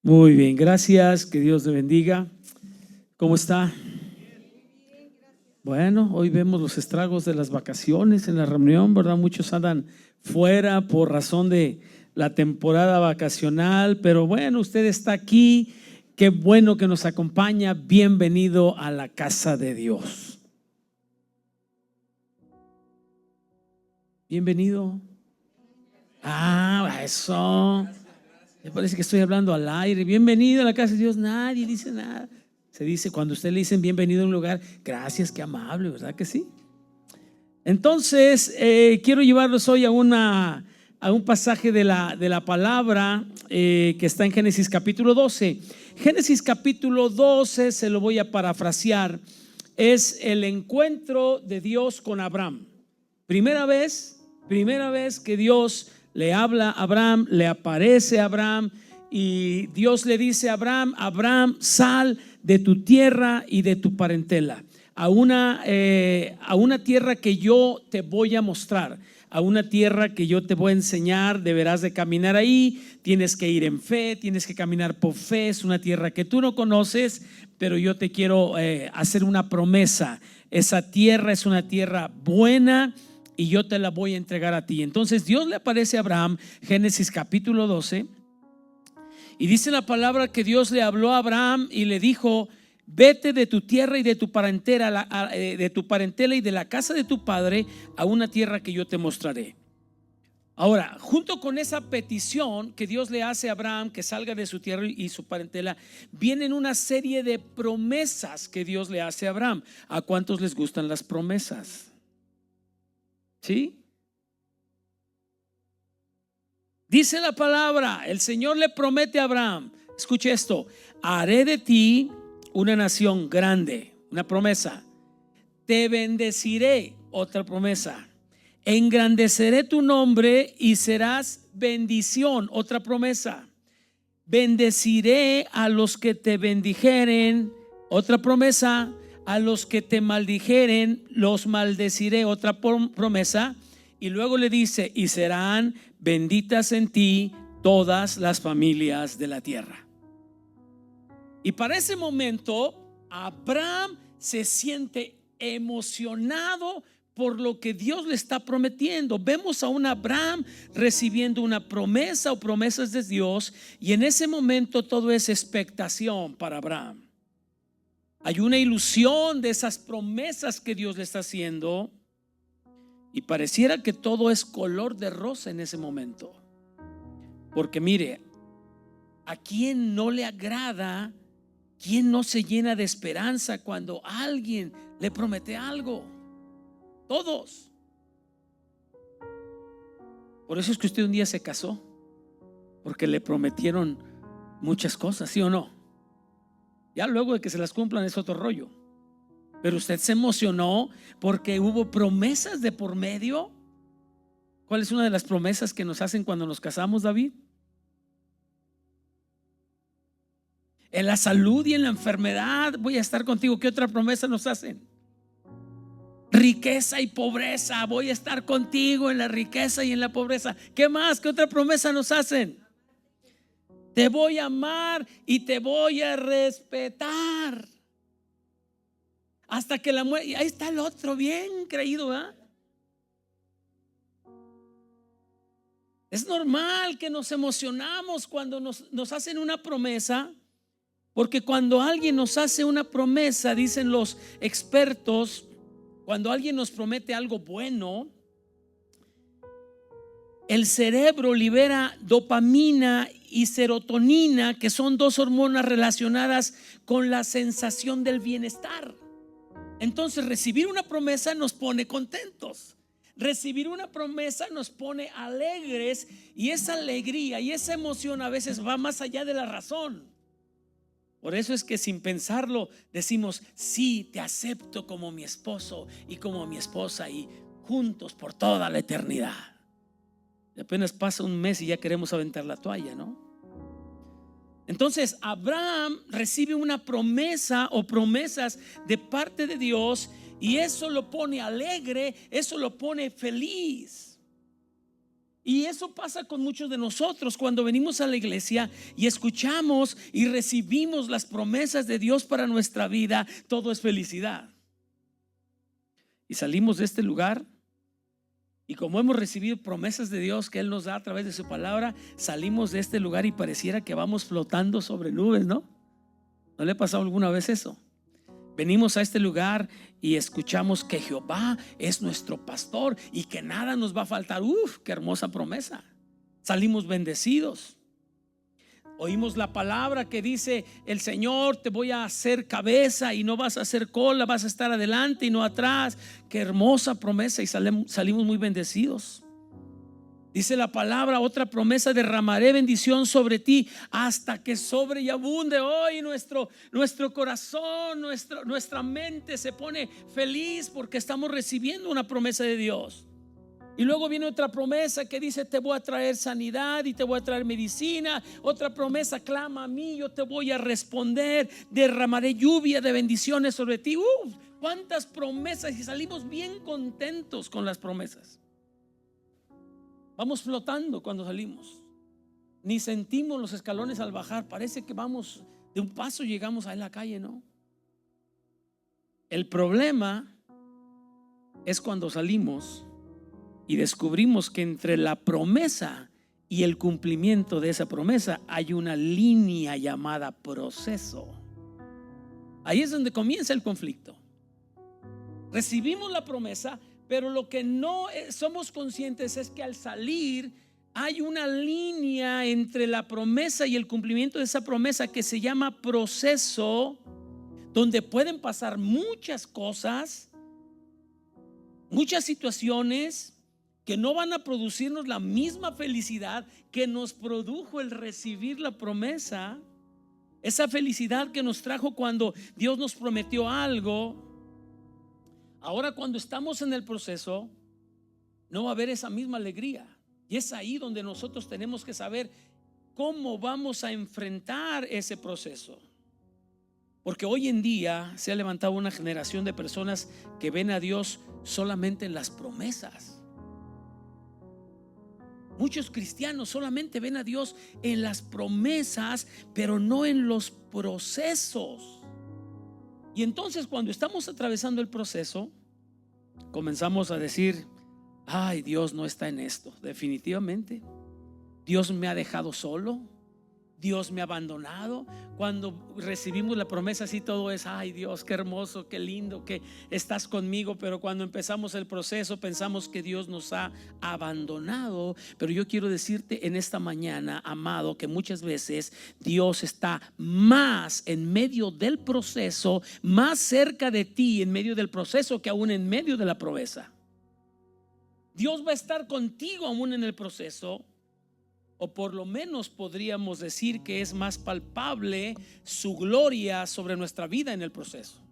Muy bien, gracias, que Dios le bendiga. ¿Cómo está? Bueno, hoy vemos los estragos de las vacaciones en la reunión, ¿verdad? Muchos andan fuera por razón de la temporada vacacional, pero bueno, usted está aquí, qué bueno que nos acompaña, bienvenido a la casa de Dios. Bienvenido. Eso. Me parece que estoy hablando al aire. Bienvenido a la casa de Dios. Nadie dice nada. Se dice, cuando usted le dicen bienvenido a un lugar, gracias, qué amable, ¿verdad que sí? Entonces, quiero llevarlos hoy a un pasaje de la palabra que está en Génesis capítulo 12. Génesis capítulo 12, se lo voy a parafrasear, es el encuentro de Dios con Abraham. Primera vez que Dios le habla a Abraham, le aparece a Abraham y Dios le dice a Abraham: Abraham, sal de tu tierra y de tu parentela a una tierra que yo te voy a mostrar, a una tierra que yo te voy a enseñar. Deberás de caminar ahí, tienes que ir en fe, tienes que caminar por fe. Es una tierra que tú no conoces, pero yo te quiero hacer una promesa. Esa tierra es una tierra buena y yo te la voy a entregar a ti. Entonces Dios le aparece a Abraham, Génesis capítulo 12, y dice la palabra que Dios le habló a Abraham y le dijo: vete de tu tierra y de tu parentela, y de la casa de tu padre a una tierra que yo te mostraré. Ahora, junto con esa petición que Dios le hace a Abraham, que salga de su tierra y su parentela, vienen una serie de promesas que Dios le hace a Abraham. ¿A cuántos les gustan las promesas? ¿Sí? Dice la palabra, el Señor le promete a Abraham, escuche esto: haré de ti una nación grande, una promesa. Te bendeciré, otra promesa. Engrandeceré tu nombre y serás bendición, otra promesa. Bendeciré a los que te bendijeren, otra promesa. A los que te maldijeren, los maldeciré, otra promesa. Y luego le dice: y serán benditas en ti todas las familias de la tierra. Y para ese momento Abraham se siente emocionado por lo que Dios le está prometiendo. Vemos a un Abraham recibiendo una promesa o promesas de Dios, y en ese momento todo es expectación para Abraham. Hay una ilusión de esas promesas que Dios le está haciendo, y pareciera que todo es color de rosa en ese momento. Porque mire, ¿a quién no le agrada? ¿Quién no se llena de esperanza cuando alguien le promete algo? Todos. Por eso es que usted un día se casó, porque le prometieron muchas cosas, ¿sí o no? Ya luego de que se las cumplan es otro rollo, pero usted se emocionó porque hubo promesas de por medio. ¿Cuál es una de las promesas que nos hacen cuando nos casamos, David? En la salud y en la enfermedad voy a estar contigo. ¿Qué otra promesa nos hacen? Riqueza y pobreza, voy a estar contigo en la riqueza y en la pobreza. ¿Qué más? ¿Qué otra promesa nos hacen? Te voy a amar y te voy a respetar hasta que la muerte. Y ahí está el otro, bien creído, ¿verdad? Es normal que nos emocionamos cuando nos hacen una promesa, porque cuando alguien nos hace una promesa, dicen los expertos, cuando alguien nos promete algo bueno, el cerebro libera dopamina y serotonina, que son dos hormonas relacionadas con la sensación del bienestar. Entonces, recibir una promesa nos pone contentos. Recibir una promesa nos pone alegres, y esa alegría y esa emoción a veces va más allá de la razón. Por eso es que sin pensarlo decimos: sí, te acepto como mi esposo y como mi esposa, y juntos por toda la eternidad. Y apenas pasa un mes y ya queremos aventar la toalla, ¿no? Entonces Abraham recibe una promesa o promesas de parte de Dios, y eso lo pone alegre, eso lo pone feliz. Y eso pasa con muchos de nosotros cuando venimos a la iglesia y escuchamos y recibimos las promesas de Dios para nuestra vida. Todo es felicidad. Y salimos de este lugar y como hemos recibido promesas de Dios que Él nos da a través de su palabra, salimos de este lugar y pareciera que vamos flotando sobre nubes, ¿no? ¿No le ha pasado alguna vez eso? Venimos a este lugar y escuchamos que Jehová es nuestro pastor y que nada nos va a faltar. Uf, qué hermosa promesa. Salimos bendecidos. Oímos la palabra que dice: el Señor te voy a hacer cabeza y no vas a hacer cola, vas a estar adelante y no atrás. Qué hermosa promesa, y salimos muy bendecidos. Dice la palabra, otra promesa: derramaré bendición sobre ti hasta que sobre y abunde. Hoy nuestro corazón, nuestra mente se pone feliz porque estamos recibiendo una promesa de Dios. Y luego viene otra promesa que dice: te voy a traer sanidad y te voy a traer medicina. Otra promesa: clama a mí, yo te voy a responder. Derramaré lluvia de bendiciones sobre ti. Cuántas promesas, y salimos bien contentos con las promesas. Vamos flotando cuando salimos. Ni sentimos los escalones al bajar. Parece que vamos de un paso, llegamos a la calle, ¿no? El problema es cuando salimos y descubrimos que entre la promesa y el cumplimiento de esa promesa hay una línea llamada proceso. Ahí es donde comienza el conflicto. Recibimos la promesa, pero lo que no somos conscientes es que al salir hay una línea entre la promesa y el cumplimiento de esa promesa que se llama proceso, donde pueden pasar muchas cosas, muchas situaciones que no van a producirnos la misma felicidad que nos produjo el recibir la promesa. Esa felicidad que nos trajo cuando Dios nos prometió algo. Ahora, cuando estamos en el proceso, no va a haber esa misma alegría. Y es ahí donde nosotros tenemos que saber cómo vamos a enfrentar ese proceso. Porque hoy en día se ha levantado una generación de personas que ven a Dios solamente en las promesas. Muchos cristianos solamente ven a Dios en las promesas, pero no en los procesos. Y entonces, cuando estamos atravesando el proceso, comenzamos a decir: ay, Dios no está en esto. Definitivamente Dios me ha dejado solo, Dios me ha abandonado. Cuando recibimos la promesa, así todo es: ay, Dios, qué hermoso, qué lindo que estás conmigo. Pero cuando empezamos el proceso pensamos que Dios nos ha abandonado. Pero yo quiero decirte en esta mañana, amado, que muchas veces Dios está más en medio del proceso, más cerca de ti en medio del proceso que aún en medio de la promesa. Dios va a estar contigo aún en el proceso. O por lo menos podríamos decir que es más palpable su gloria sobre nuestra vida en el proceso.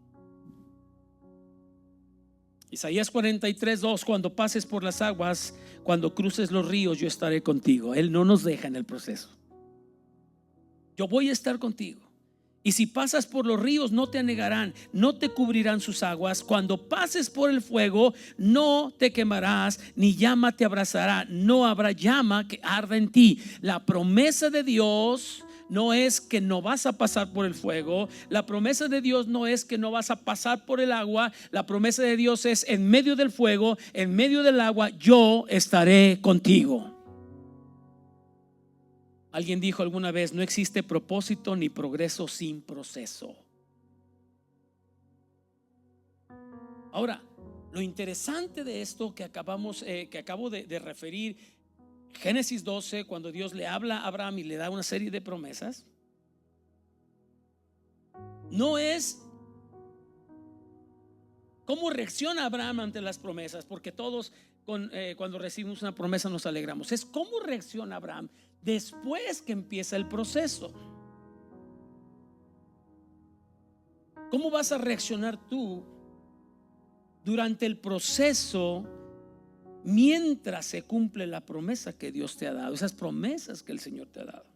Isaías 43:2: cuando pases por las aguas, cuando cruces los ríos, yo estaré contigo. Él no nos deja en el proceso. Yo voy a estar contigo. Y si pasas por los ríos, no te anegarán, no te cubrirán sus aguas. Cuando pases por el fuego, no te quemarás, ni llama te abrazará. No habrá llama que arda en ti. La promesa de Dios no es que no vas a pasar por el fuego. La promesa de Dios no es que no vas a pasar por el agua. La promesa de Dios es: en medio del fuego, en medio del agua, yo estaré contigo. Alguien dijo alguna vez: no existe propósito ni progreso sin proceso. Ahora, lo interesante de esto que acabo de referir, Génesis 12, cuando Dios le habla a Abraham y le da una serie de promesas, no es cómo reacciona Abraham ante las promesas, porque todos cuando recibimos una promesa nos alegramos. Es cómo reacciona Abraham después que empieza el proceso. ¿Cómo vas a reaccionar tú durante el proceso mientras se cumple la promesa que Dios te ha dado? Esas promesas que el Señor te ha dado.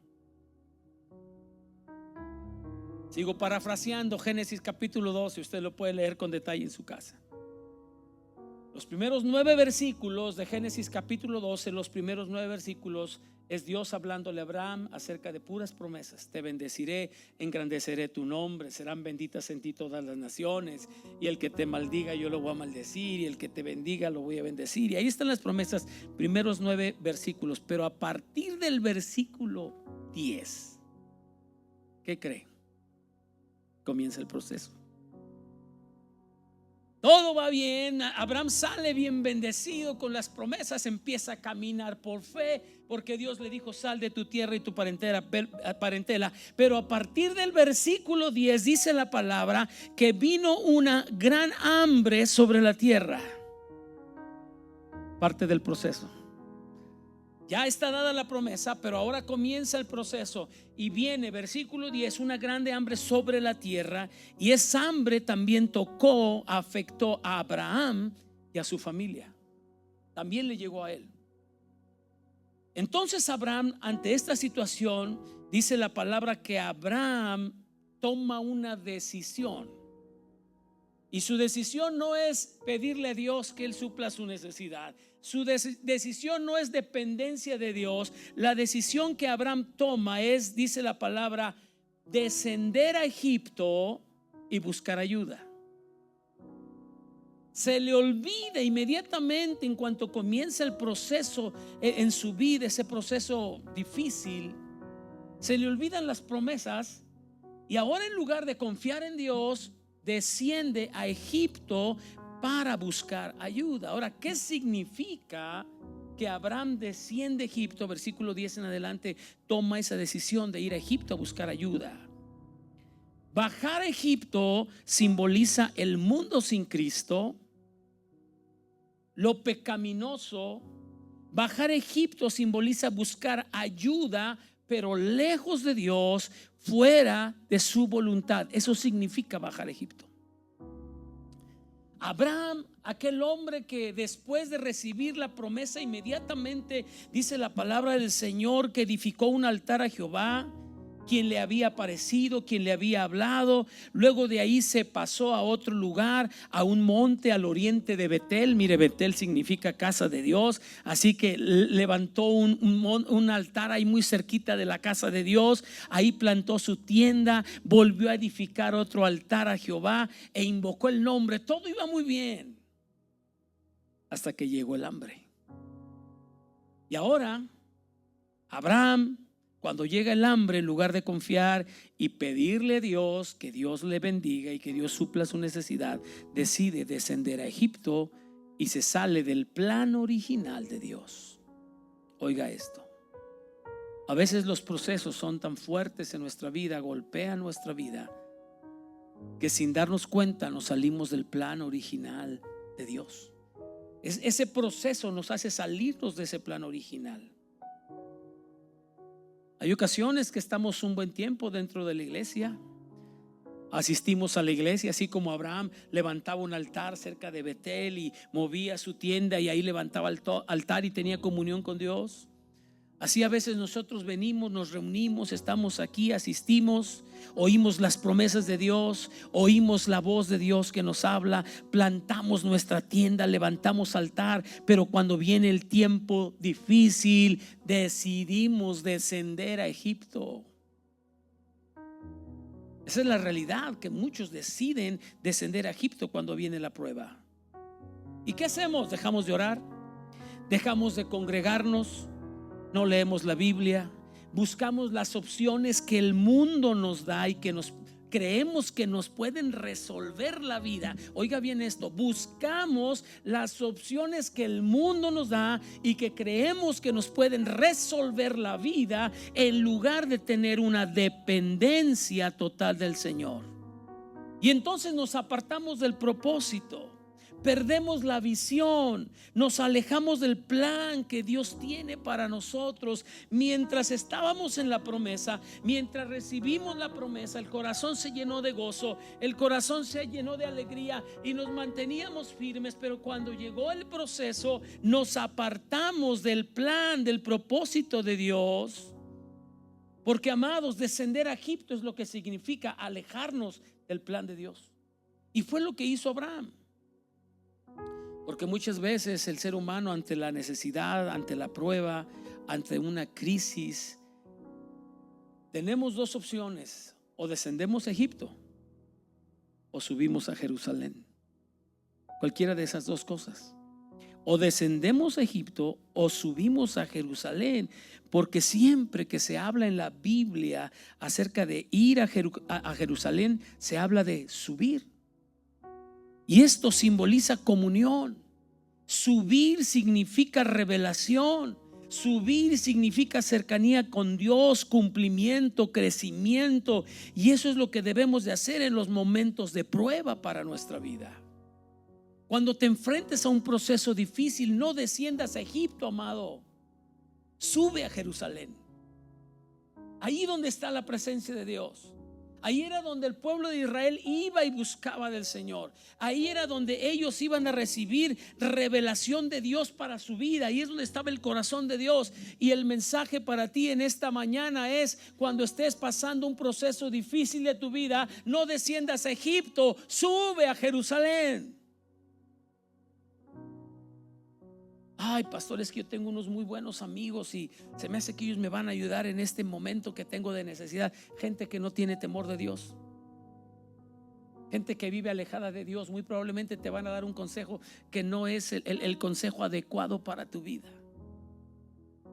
Sigo parafraseando Génesis capítulo 12. Usted lo puede leer con detalle en su casa. Los primeros 9 versículos de Génesis capítulo 12, los primeros 9 versículos es Dios hablándole a Abraham acerca de puras promesas. Te bendeciré, engrandeceré tu nombre, serán benditas en ti todas las naciones, y el que te maldiga yo lo voy a maldecir, y el que te bendiga lo voy a bendecir. Y ahí están las promesas, primeros 9 versículos. Pero a partir del versículo 10, ¿qué cree? Comienza el proceso. Todo va bien, Abraham sale bien bendecido con las promesas, empieza a caminar por fe, porque Dios le dijo: sal de tu tierra y tu parentela. Pero a partir del versículo 10 dice la palabra que vino una gran hambre sobre la tierra. Parte del proceso. Ya está dada la promesa, pero ahora comienza el proceso y viene, versículo 10, una grande hambre sobre la tierra, y esa hambre también afectó a Abraham y a su familia. También le llegó a él. Entonces Abraham, ante esta situación, dice la palabra que Abraham toma una decisión. Y su decisión no es pedirle a Dios que Él supla su necesidad. Su decisión no es dependencia de Dios. La decisión que Abraham toma es, dice la palabra, descender a Egipto y buscar ayuda. Se le olvida inmediatamente, en cuanto comienza el proceso en su vida, ese proceso difícil, se le olvidan las promesas, y ahora, en lugar de confiar en Dios, desciende a Egipto para buscar ayuda. Ahora, ¿qué significa que Abraham desciende a Egipto? Versículo 10 en adelante, toma esa decisión de ir a Egipto a buscar ayuda. Bajar a Egipto simboliza el mundo sin Cristo, lo pecaminoso. Bajar a Egipto simboliza buscar ayuda, pero lejos de Dios, fuera de su voluntad. Eso significa bajar a Egipto. Abraham, aquel hombre que después de recibir la promesa, inmediatamente dice la palabra del Señor que edificó un altar a Jehová, quien le había aparecido, quien le había hablado. Luego de ahí se pasó a otro lugar, a un monte al oriente de Betel. Mire, Betel significa casa de Dios, así que levantó un altar ahí muy cerquita de la casa de Dios. Ahí plantó su tienda, volvió a edificar otro altar a Jehová e invocó el nombre. Todo iba muy bien hasta que llegó el hambre. Y ahora Abraham, cuando llega el hambre, en lugar de confiar y pedirle a Dios que Dios le bendiga y que Dios supla su necesidad, decide descender a Egipto y se sale del plan original de Dios. Oiga esto: a veces los procesos son tan fuertes en nuestra vida, golpean nuestra vida, que sin darnos cuenta nos salimos del plan original de Dios. Ese proceso nos hace salirnos de ese plan original. Hay ocasiones que estamos un buen tiempo dentro de la iglesia, asistimos a la iglesia, así como Abraham levantaba un altar cerca de Betel y movía su tienda y ahí levantaba el altar y tenía comunión con Dios. Así a veces nosotros venimos, nos reunimos, estamos aquí, asistimos, oímos las promesas de Dios, oímos la voz de Dios que nos habla, plantamos nuestra tienda, levantamos altar, pero cuando viene el tiempo difícil, decidimos descender a Egipto. Esa es la realidad, que muchos deciden descender a Egipto cuando viene la prueba. ¿Y qué hacemos? Dejamos de orar, dejamos de congregarnos, no leemos la Biblia, buscamos las opciones que el mundo nos da y que nos creemos que nos pueden resolver la vida. Oiga bien esto: buscamos las opciones que el mundo nos da y que creemos que nos pueden resolver la vida, en lugar de tener una dependencia total del Señor. Y entonces nos apartamos del propósito, perdemos la visión, nos alejamos del plan que Dios tiene para nosotros. Mientras estábamos en la promesa, mientras recibimos la promesa, el corazón se llenó de gozo, el corazón se llenó de alegría y nos manteníamos firmes. Pero cuando llegó el proceso, nos apartamos del plan, del propósito de Dios. Porque, amados, descender a Egipto es lo que significa alejarnos del plan de Dios. Y fue lo que hizo Abraham. Porque muchas veces el ser humano, ante la necesidad, ante la prueba, ante una crisis, tenemos dos opciones: o descendemos a Egipto o subimos a Jerusalén. Cualquiera de esas dos cosas. O descendemos a Egipto o subimos a Jerusalén, porque siempre que se habla en la Biblia acerca de ir a Jerusalén, se habla de subir. Y esto simboliza comunión. Subir significa revelación. Subir significa cercanía con Dios, cumplimiento, crecimiento. Y eso es lo que debemos de hacer en los momentos de prueba para nuestra vida. Cuando te enfrentes a un proceso difícil, no desciendas a Egipto, amado. Sube a Jerusalén. Ahí donde está la presencia de Dios. Ahí era donde el pueblo de Israel iba y buscaba del Señor. Ahí era donde ellos iban a recibir revelación de Dios para su vida. Ahí es donde estaba el corazón de Dios. Y el mensaje para ti en esta mañana es: cuando estés pasando un proceso difícil de tu vida, no desciendas a Egipto, sube a Jerusalén. Ay, pastor, es que yo tengo unos muy buenos amigos y se me hace que ellos me van a ayudar en este momento que tengo de necesidad. Gente que no tiene temor de Dios, gente que vive alejada de Dios, muy probablemente te van a dar un consejo que no es el consejo adecuado para tu vida.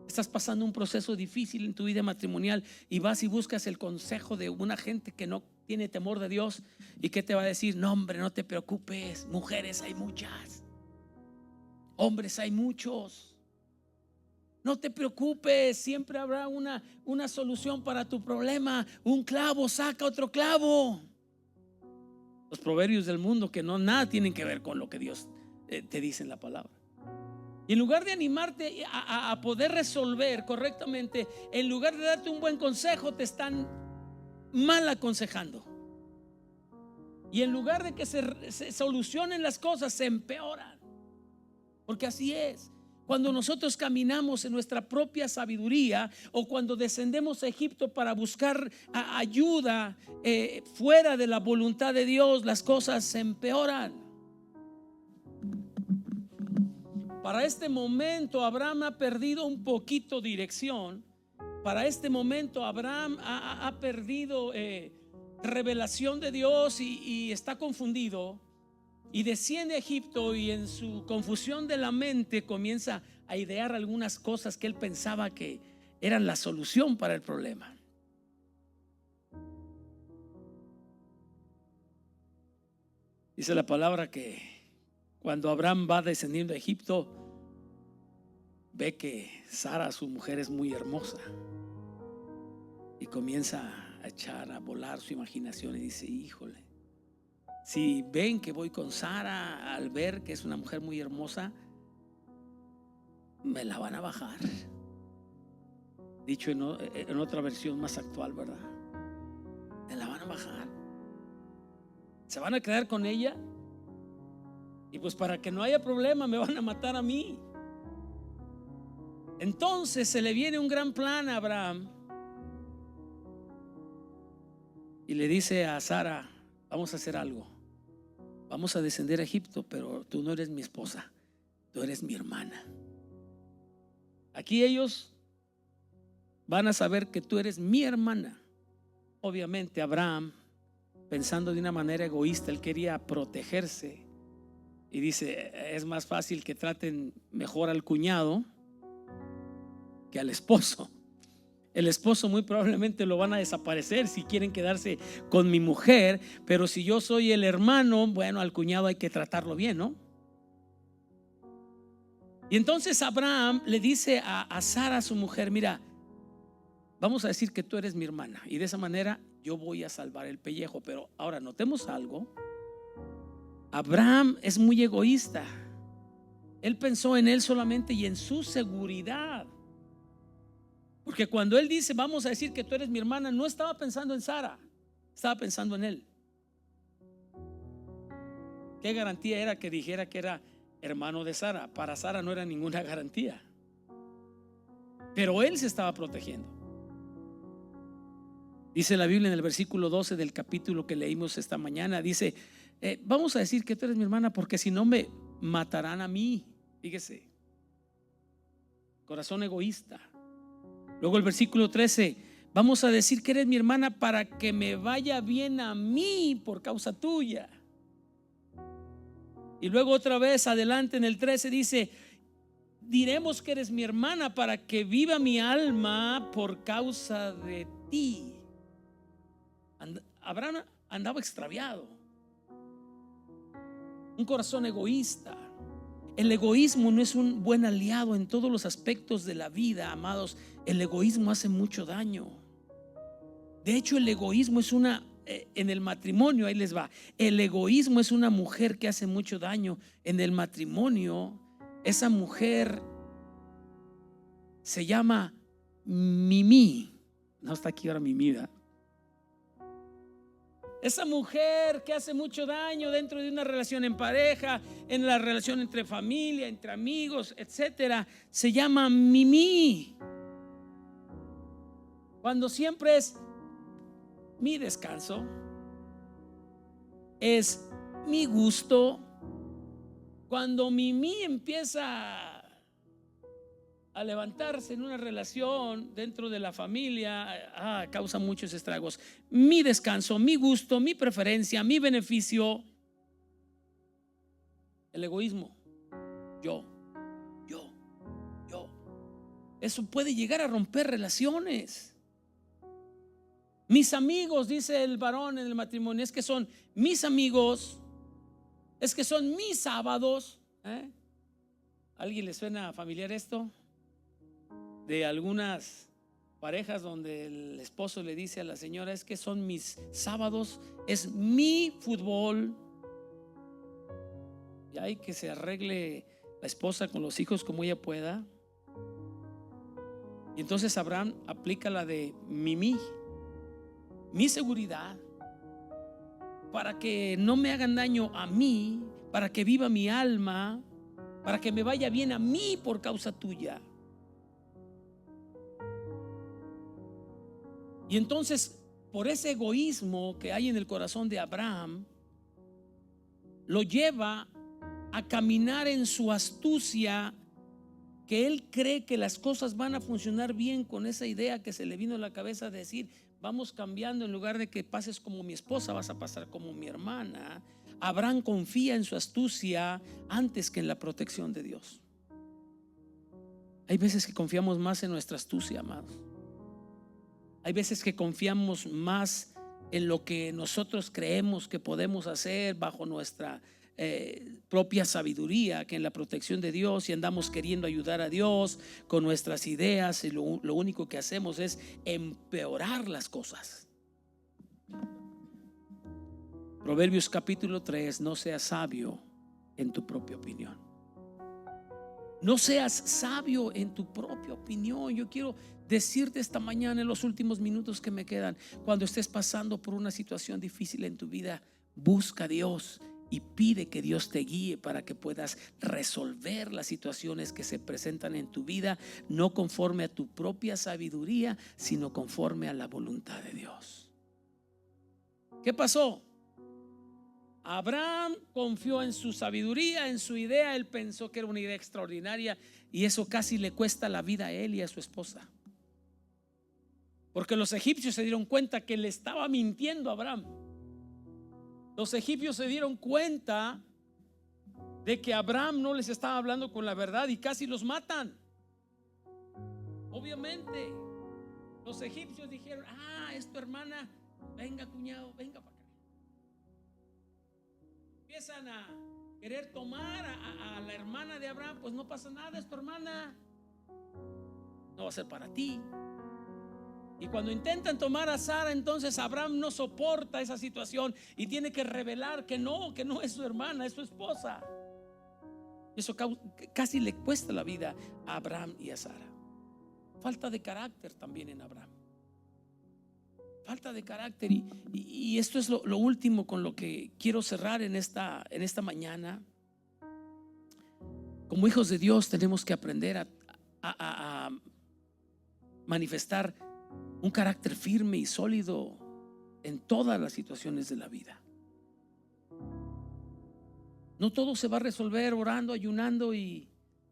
Estás pasando un proceso difícil en tu vida matrimonial y vas y buscas el consejo de una gente que no tiene temor de Dios. ¿Y qué te va a decir? No, hombre, no te preocupes, mujeres hay muchas, hombres hay muchos. No te preocupes, siempre habrá una solución para tu problema. Un clavo saca otro clavo. Los proverbios del mundo que no nada tienen que ver con lo que Dios te dice en la palabra. Y en lugar de animarte a poder resolver correctamente, en lugar de darte un buen consejo, te están mal aconsejando. Y en lugar de que se solucionen las cosas, se empeoran. Porque así es. Cuando nosotros caminamos en nuestra propia sabiduría, o cuando descendemos a Egipto para buscar ayuda fuera de la voluntad de Dios, las cosas se empeoran. Para este momento Abraham ha perdido un poquito dirección. Para este momento Abraham ha perdido revelación de Dios y está confundido. Y desciende a Egipto, y en su confusión de la mente comienza a idear algunas cosas que él pensaba que eran la solución para el problema. Dice la palabra que cuando Abraham va descendiendo a Egipto, ve que Sara, su mujer, es muy hermosa, y comienza a echar a volar su imaginación y dice: híjole, si ven que voy con Sara, al ver que es una mujer muy hermosa, me la van a bajar. Dicho en otra versión más actual, ¿verdad? Me la van a bajar. Se van a quedar con ella, y pues para que no haya problema me van a matar a mí. Entonces se le viene un gran plan a Abraham y le dice a Sara: vamos a hacer algo. Vamos a descender a Egipto, pero tú no eres mi esposa, tú eres mi hermana. Aquí ellos van a saber que tú eres mi hermana. Obviamente Abraham, pensando de una manera egoísta, él quería protegerse y dice: es más fácil que traten mejor al cuñado que al esposo. El esposo muy probablemente lo van a desaparecer si quieren quedarse con mi mujer, pero si yo soy el hermano, bueno, al cuñado hay que tratarlo bien, ¿no? Y entonces Abraham le dice a Sara, su mujer: mira, vamos a decir que tú eres mi hermana, y de esa manera yo voy a salvar el pellejo. Pero ahora notemos algo: Abraham es muy egoísta. Él pensó en él solamente y en su seguridad. Porque cuando él dice: vamos a decir que tú eres mi hermana, no estaba pensando en Sara, estaba pensando en él. ¿Qué garantía era que dijera que era hermano de Sara? Para Sara no era ninguna garantía, pero él se estaba protegiendo. Dice la Biblia en el versículo 12 del capítulo que leímos esta mañana, dice: vamos a decir que tú eres mi hermana, porque si no me matarán a mí. Fíjese, corazón egoísta. Luego el versículo 13, vamos a decir que eres mi hermana para que me vaya bien a mí por causa tuya. Y luego otra vez adelante en el 13 dice, diremos que eres mi hermana para que viva mi alma por causa de ti. Abraham andaba extraviado, un corazón egoísta. El egoísmo no es un buen aliado en todos los aspectos de la vida, amados. El egoísmo hace mucho daño. De hecho, el egoísmo es en el matrimonio, ahí les va. El egoísmo es una mujer que hace mucho daño. En el matrimonio, esa mujer se llama Mimi. No está aquí ahora Mimi, ¿verdad? Esa mujer que hace mucho daño dentro de una relación en pareja, en la relación entre familia, entre amigos, etcétera, se llama Mimi. Cuando siempre es mi descanso, es mi gusto. Cuando Mimi empieza a levantarse en una relación dentro de la familia, causa muchos estragos. Mi descanso, mi gusto, mi preferencia, mi beneficio. El egoísmo. Yo. Eso puede llegar a romper relaciones. Mis amigos, dice el varón en el matrimonio, es que son mis amigos, es que son mis sábados. ¿A alguien le suena familiar esto? De algunas parejas donde el esposo le dice a la señora, es que son mis sábados, es mi fútbol. Y hay que se arregle la esposa con los hijos como ella pueda. Y entonces Abraham aplica la de Mimi, mi seguridad, para que no me hagan daño a mí, para que viva mi alma, para que me vaya bien a mí por causa tuya. Y entonces, por ese egoísmo que hay en el corazón de Abraham, lo lleva a caminar en su astucia, que él cree que las cosas van a funcionar bien con esa idea que se le vino a la cabeza de decir, vamos cambiando, en lugar de que pases como mi esposa, vas a pasar como mi hermana. Abraham confía en su astucia antes que en la protección de Dios. Hay veces que confiamos más en nuestra astucia, amados. Hay veces que confiamos más en lo que nosotros creemos que podemos hacer bajo nuestra propia sabiduría que en la protección de Dios, y andamos queriendo ayudar a Dios con nuestras ideas, y lo único que hacemos es empeorar las cosas. Proverbios capítulo 3, no seas sabio en tu propia opinión. No seas sabio en tu propia opinión. Yo quiero decirte esta mañana, en los últimos minutos que me quedan, cuando estés pasando por una situación difícil en tu vida, busca a Dios y pide que Dios te guíe para que puedas resolver las situaciones que se presentan en tu vida, no conforme a tu propia sabiduría, sino conforme a la voluntad de Dios. ¿Qué pasó? Abraham confió en su sabiduría, en su idea. Él pensó que era una idea extraordinaria, y eso casi le cuesta la vida a él y a su esposa, porque los egipcios se dieron cuenta que le estaba mintiendo a Abraham. Los egipcios se dieron cuenta de que Abraham no les estaba hablando con la verdad y casi los matan. Obviamente los egipcios dijeron, es tu hermana, venga cuñado, venga para acá. Empiezan a querer tomar a la hermana de Abraham. Pues no pasa nada, es tu hermana, no va a ser para ti. Y cuando intentan tomar a Sara, entonces Abraham no soporta esa situación y tiene que revelar que no es su hermana, es su esposa. Eso casi le cuesta la vida a Abraham y a Sara. Falta de carácter también en Abraham. Falta de carácter. Y esto es lo último con lo que quiero cerrar en esta mañana. Como hijos de Dios tenemos que aprender a manifestar un carácter firme y sólido en todas las situaciones de la vida. No todo se va a resolver orando, ayunando y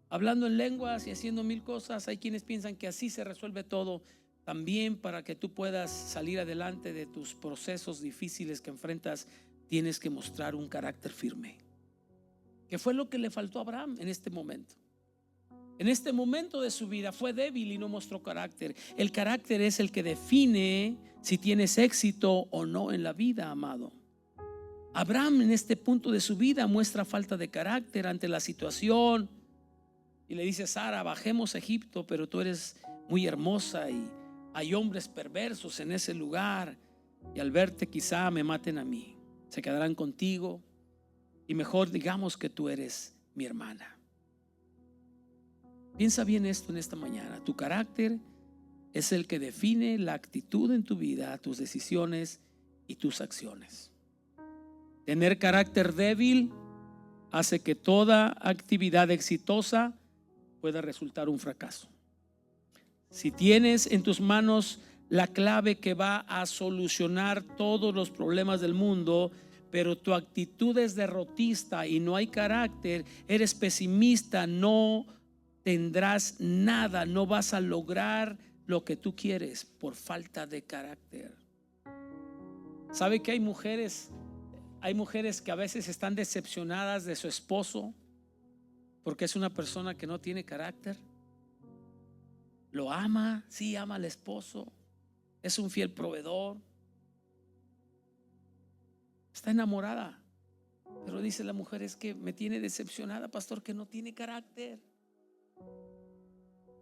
hablando en lenguas y haciendo mil cosas. Hay quienes piensan que así se resuelve todo. También para que tú puedas salir adelante de tus procesos difíciles que enfrentas, tienes que mostrar un carácter firme. ¿Qué fue lo que le faltó a Abraham en este momento? En este momento de su vida fue débil y no mostró carácter. El carácter es el que define si tienes éxito o no en la vida, amado. Abraham en este punto de su vida muestra falta de carácter ante la situación y le dice: Sara, bajemos a Egipto, pero tú eres muy hermosa y hay hombres perversos en ese lugar y al verte quizá me maten a mí. Se quedarán contigo y mejor digamos que tú eres mi hermana. Piensa bien esto en esta mañana. Tu carácter es el que define la actitud en tu vida, tus decisiones y tus acciones. Tener carácter débil hace que toda actividad exitosa pueda resultar un fracaso. Si tienes en tus manos la clave que va a solucionar todos los problemas del mundo, pero tu actitud es derrotista y no hay carácter, eres pesimista, no tendrás nada, no vas a lograr lo que tú quieres por falta de carácter. ¿Sabe que hay mujeres que a veces están decepcionadas de su esposo porque es una persona que no tiene carácter? Lo ama, sí, ama al esposo, es un fiel proveedor, está enamorada, pero dice la mujer: es que me tiene decepcionada, pastor, que no tiene carácter.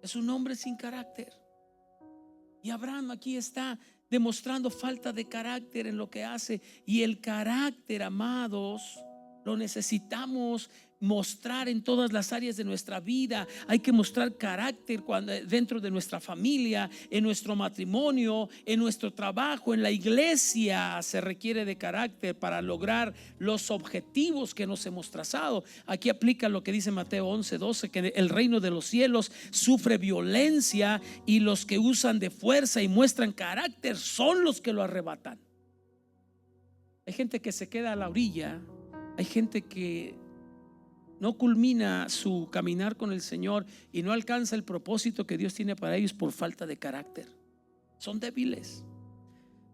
Es un hombre sin carácter. Y Abraham aquí está demostrando falta de carácter en lo que hace. Y el carácter, amados, lo necesitamos mostrar en todas las áreas de nuestra vida. Hay que mostrar carácter dentro de nuestra familia, en nuestro matrimonio, en nuestro trabajo, en la iglesia. Se requiere de carácter para lograr los objetivos que nos hemos trazado. Aquí aplica lo que dice Mateo 11:12, que el reino de los cielos sufre violencia y los que usan de fuerza y muestran carácter son los que lo arrebatan. Hay gente que se queda a la orilla. Hay gente que no culmina su caminar con el Señor y no alcanza el propósito que Dios tiene para ellos por falta de carácter. Son débiles.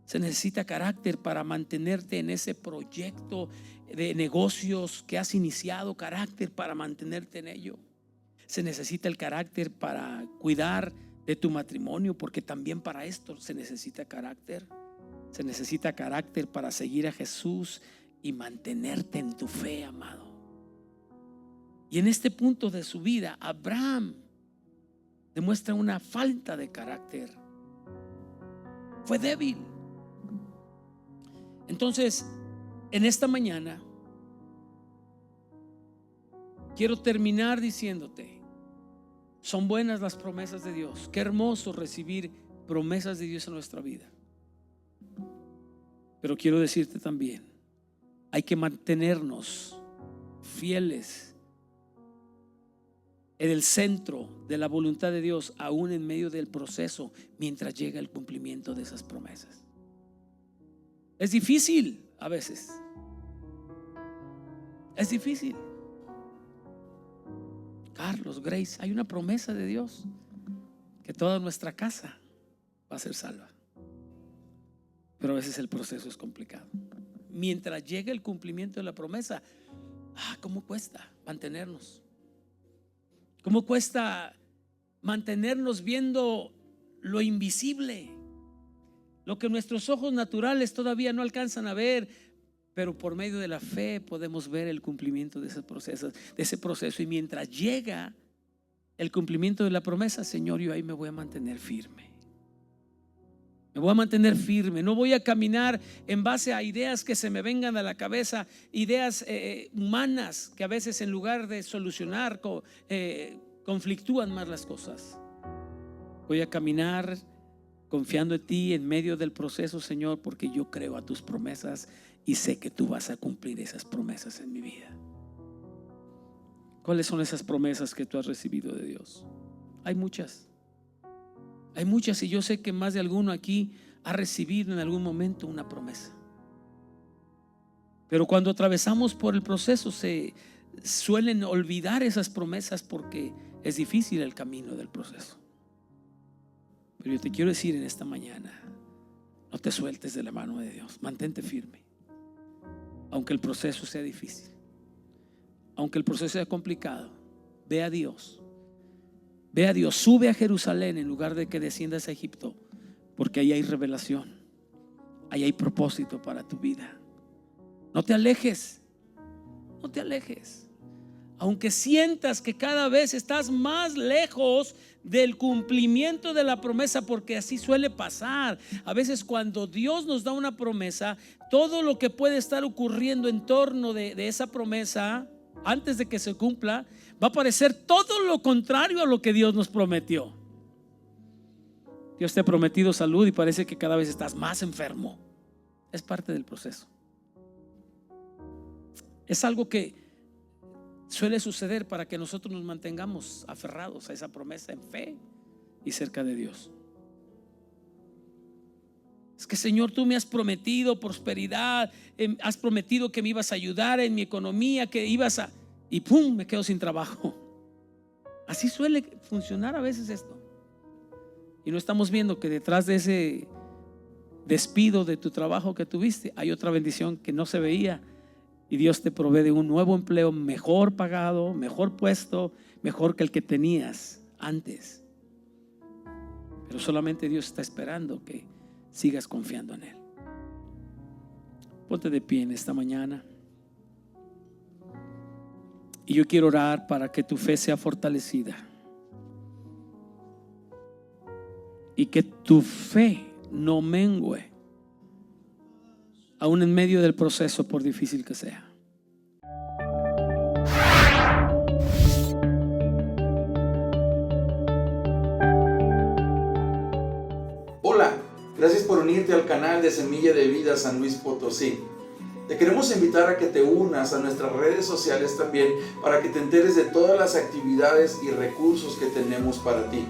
Se necesita carácter para mantenerte en ese proyecto de negocios que has iniciado, carácter para mantenerte en ello. Se necesita el carácter para cuidar de tu matrimonio, porque también para esto se necesita carácter. Se necesita carácter para seguir a Jesús y mantenerte en tu fe, amado. Y en este punto de su vida, Abraham demuestra una falta de carácter. Fue débil. Entonces, en esta mañana quiero terminar diciéndote: son buenas las promesas de Dios. Qué hermoso recibir promesas de Dios en nuestra vida. Pero quiero decirte también, hay que mantenernos fieles en el centro de la voluntad de Dios, aún en medio del proceso, mientras llega el cumplimiento de esas promesas. Es difícil a veces. Es difícil. Carlos, Grace, hay una promesa de Dios que toda nuestra casa va a ser salva. Pero a veces el proceso es complicado. Mientras llega el cumplimiento de la promesa, ¿cómo cuesta mantenernos? ¿Cómo cuesta mantenernos viendo lo invisible? Lo que nuestros ojos naturales todavía no alcanzan a ver, pero por medio de la fe podemos ver el cumplimiento de ese proceso. Y mientras llega el cumplimiento de la promesa, Señor, yo ahí me voy a mantener firme. Me voy a mantener firme. No voy a caminar en base a ideas que se me vengan a la cabeza, ideas humanas que a veces, en lugar de solucionar, conflictúan más las cosas. Voy a caminar confiando en ti en medio del proceso, Señor, porque yo creo a tus promesas y sé que tú vas a cumplir esas promesas en mi vida. ¿Cuáles son esas promesas que tú has recibido de Dios? Hay muchas. Hay muchas, y yo sé que más de alguno aquí ha recibido en algún momento una promesa. Pero cuando atravesamos por el proceso se suelen olvidar esas promesas porque es difícil el camino del proceso. Pero yo te quiero decir en esta mañana, no te sueltes de la mano de Dios, mantente firme. Aunque el proceso sea difícil, aunque el proceso sea complicado, ve a Dios. Ve a Dios, sube a Jerusalén en lugar de que desciendas a Egipto, porque ahí hay revelación, ahí hay propósito para tu vida. No te alejes, no te alejes. Aunque sientas que cada vez estás más lejos del cumplimiento de la promesa, porque así suele pasar. A veces cuando Dios nos da una promesa, todo lo que puede estar ocurriendo en torno de esa promesa, antes de que se cumpla, va a parecer todo lo contrario a lo que Dios nos prometió. Dios te ha prometido salud y parece que cada vez estás más enfermo. Es parte del proceso. Es algo que suele suceder para que nosotros nos mantengamos aferrados a esa promesa en fe y cerca de Dios. Es que, Señor, tú me has prometido prosperidad, has prometido que me ibas a ayudar en mi economía, que ibas a... Y pum, me quedo sin trabajo. Así suele funcionar a veces esto. Y no estamos viendo que detrás de ese despido de tu trabajo que tuviste hay otra bendición que no se veía. Y Dios te provee de un nuevo empleo mejor pagado, mejor puesto, mejor que el que tenías antes. Pero solamente Dios está esperando que sigas confiando en Él. Ponte de pie en esta mañana. Y yo quiero orar para que tu fe sea fortalecida. Y que tu fe no mengue, aún en medio del proceso, por difícil que sea. Hola, gracias por unirte al canal de Semilla de Vida San Luis Potosí. Te queremos invitar a que te unas a nuestras redes sociales también para que te enteres de todas las actividades y recursos que tenemos para ti.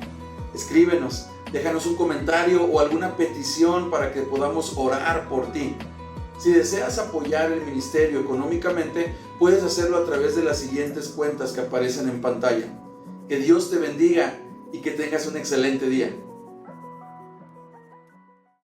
Escríbenos, déjanos un comentario o alguna petición para que podamos orar por ti. Si deseas apoyar el ministerio económicamente, puedes hacerlo a través de las siguientes cuentas que aparecen en pantalla. Que Dios te bendiga y que tengas un excelente día.